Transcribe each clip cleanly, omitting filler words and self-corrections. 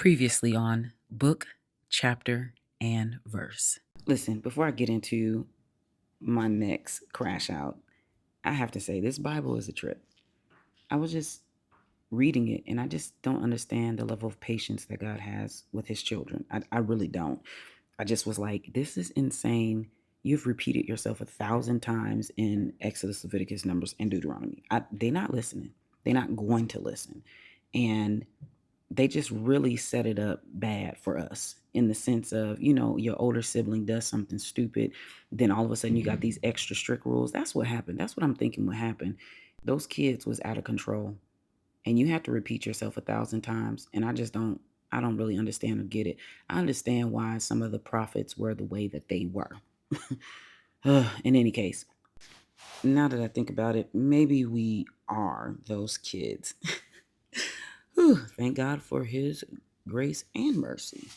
Previously on book, chapter, and verse. Listen, before I get into my next crash out, I have to say this Bible is a trip. I was just reading it and I just don't understand the level of patience that God has with his children. I really don't. I just was like, this is insane. You've repeated yourself 1,000 times in Exodus, Leviticus, Numbers, and Deuteronomy. They're not listening. They're not going to listen. And they just really set it up bad for us in the sense of, your older sibling does something stupid. Then all of a sudden you got these extra strict rules. That's what happened. That's what I'm thinking would happen. Those kids was out of control and you have to repeat yourself 1,000 times. And I don't really understand or get it. I understand why some of the prophets were the way that they were. In any case, now that I think about it, maybe we are those kids. Thank God for his grace and mercy.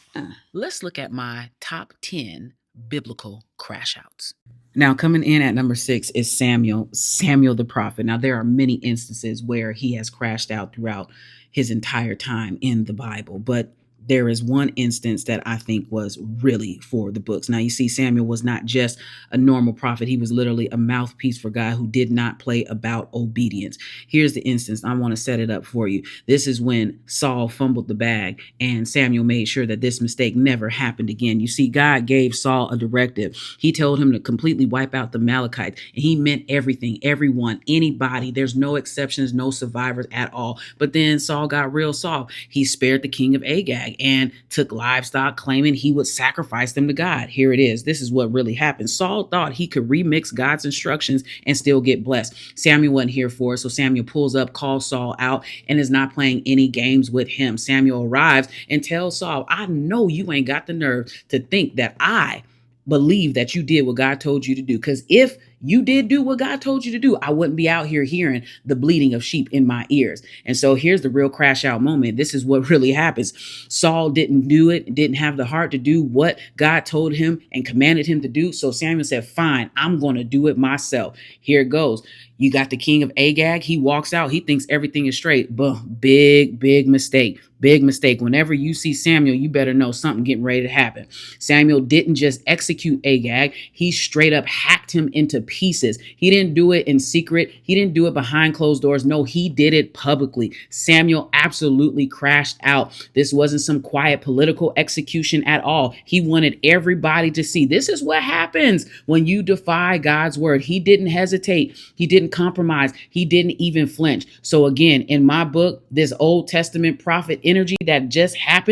Let's look at my top 10 biblical crash outs. Now, coming in at number 6 is Samuel the prophet. Now, there are many instances where he has crashed out throughout his entire time in the Bible, but there is one instance that I think was really for the books. Now, you see, Samuel was not just a normal prophet. He was literally a mouthpiece for God who did not play about obedience. Here's the instance. I want to set it up for you. This is when Saul fumbled the bag and Samuel made sure that this mistake never happened again. You see, God gave Saul a directive. He told him to completely wipe out the Amalekites, and he meant everything, everyone, anybody. There's no exceptions, no survivors at all. But then Saul got real soft. He spared the king of Agag and took livestock, claiming he would sacrifice them to God. Here it is. This is what really happened. Saul thought he could remix God's instructions and still get blessed. Samuel wasn't here for it, so Samuel pulls up, calls Saul out, and is not playing any games with him. Samuel arrives and tells Saul, I know you ain't got the nerve to think that I believe that you did what God told you to do. Because if you did do what God told you to do, I wouldn't be out here hearing the bleating of sheep in my ears. And so here's the real crash out moment. This is what really happens. Saul didn't do it, didn't have the heart to do what God told him and commanded him to do. So Samuel said, fine, I'm going to do it myself. Here it goes. You got the king of Agag. He walks out. He thinks everything is straight. But big mistake. Big mistake. Whenever you see Samuel, you better know something getting ready to happen. Samuel didn't just execute Agag. He straight up hacked him into pieces. He didn't do it in secret. He didn't do it behind closed doors. No, he did it publicly. Samuel absolutely crashed out. This wasn't some quiet political execution at all. He wanted everybody to see. This is what happens when you defy God's word. He didn't hesitate. He didn't compromise. He didn't even flinch. So again, in my book, this Old Testament prophet energy that just happened